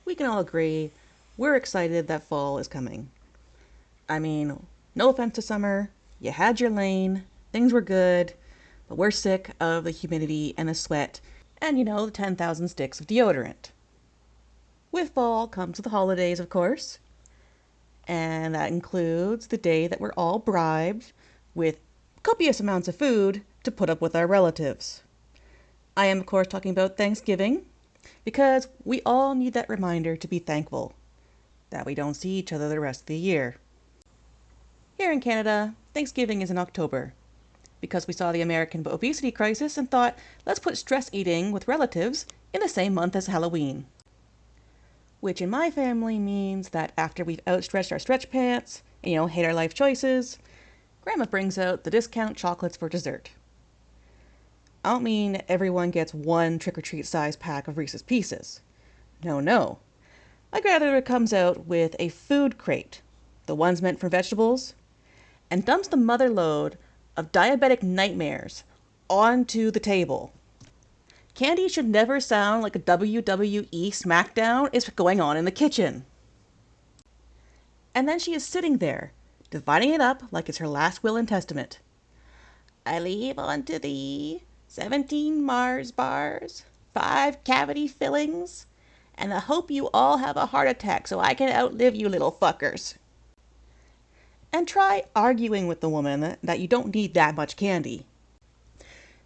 we can all agree we're excited that fall is coming. I mean, no offense to summer, you had your lane, things were good, but we're sick of the humidity and the sweat and, the 10,000 sticks of deodorant. With fall comes the holidays, of course, and that includes the day that we're all bribed with copious amounts of food to put up with our relatives. I am, of course, talking about Thanksgiving, because we all need that reminder to be thankful that we don't see each other the rest of the year. Here in Canada, Thanksgiving is in October, because we saw the American obesity crisis and thought, let's put stress eating with relatives in the same month as Halloween. Which in my family means that after we've outstretched our stretch pants and, hate our life choices, Grandma brings out the discount chocolates for dessert. I don't mean everyone gets one trick-or-treat size pack of Reese's Pieces. No. My grandmother comes out with a food crate, the ones meant for vegetables, and dumps the mother load of diabetic nightmares onto the table. Candy should never sound like a WWE SmackDown is going on in the kitchen. And then she is sitting there, dividing it up like it's her last will and testament. I leave unto thee 17 Mars bars, 5 cavity fillings, and I hope you all have a heart attack so I can outlive you little fuckers. And try arguing with the woman that you don't need that much candy.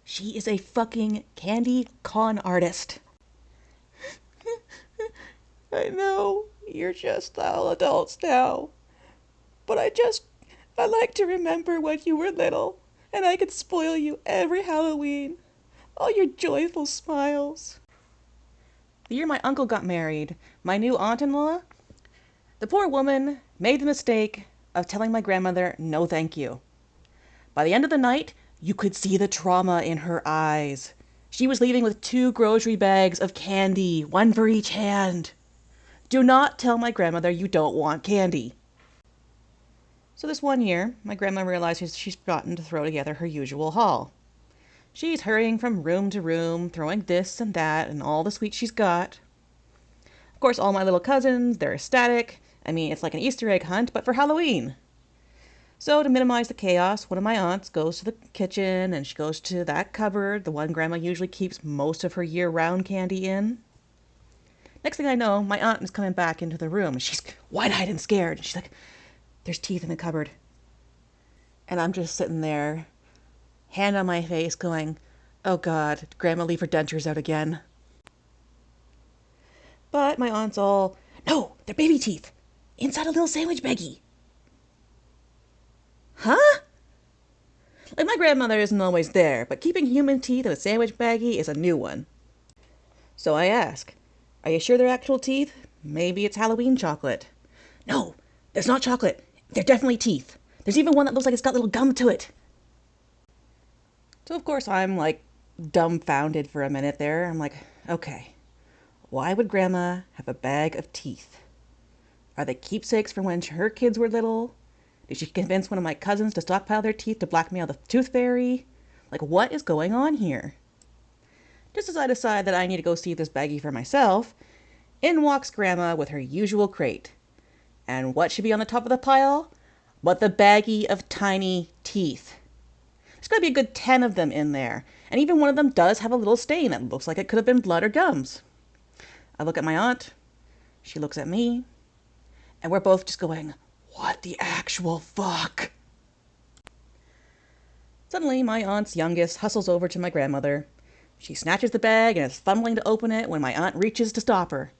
She is a fucking candy con artist. I know, you're just all adults now. But I like to remember when you were little, and I could spoil you every Halloween. All your joyful smiles. The year my uncle got married, my new aunt-in-law, the poor woman made the mistake of telling my grandmother no thank you. By the end of the night, you could see the trauma in her eyes. She was leaving with 2 grocery bags of candy, 1 for each hand. Do not tell my grandmother you don't want candy. So this one year, my grandma realizes she's forgotten to throw together her usual haul. She's hurrying from room to room, throwing this and that and all the sweets she's got. Of course, all my little cousins, they're ecstatic. I mean, it's like an Easter egg hunt, but for Halloween. So to minimize the chaos, one of my aunts goes to the kitchen and she goes to that cupboard, the one Grandma usually keeps most of her year-round candy in. Next thing I know, my aunt is coming back into the room. She's wide-eyed and scared. She's like, there's teeth in the cupboard. And I'm just sitting there, hand on my face, going, oh God, did Grandma leave her dentures out again? But my aunt's all, no, they're baby teeth, inside a little sandwich baggie. Huh? Like, my grandmother isn't always there, but keeping human teeth in a sandwich baggie is a new one. So I ask, are you sure they're actual teeth? Maybe it's Halloween chocolate. No, it's not chocolate. They're definitely teeth. There's even one that looks like it's got little gum to it. So of course I'm like dumbfounded for a minute there. I'm like, okay, why would Grandma have a bag of teeth? Are they keepsakes from when her kids were little? Did she convince one of my cousins to stockpile their teeth to blackmail the tooth fairy? Like, what is going on here? Just as I decide that I need to go see this baggie for myself, in walks Grandma with her usual crate. And what should be on the top of the pile? But the baggie of tiny teeth. There's got to be a good 10 of them in there. And even one of them does have a little stain that looks like it could have been blood or gums. I look at my aunt. She looks at me. And we're both just going, what the actual fuck? Suddenly, my aunt's youngest hustles over to my grandmother. She snatches the bag and is fumbling to open it when my aunt reaches to stop her.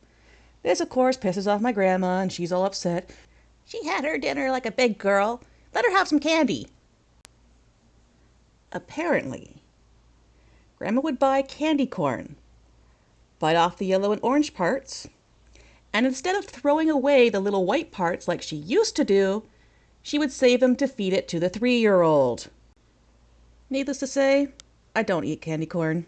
This, of course, pisses off my grandma, and she's all upset. She had her dinner like a big girl. Let her have some candy. Apparently, Grandma would buy candy corn, bite off the yellow and orange parts, and instead of throwing away the little white parts like she used to do, she would save them to feed it to the 3-year-old. Needless to say, I don't eat candy corn.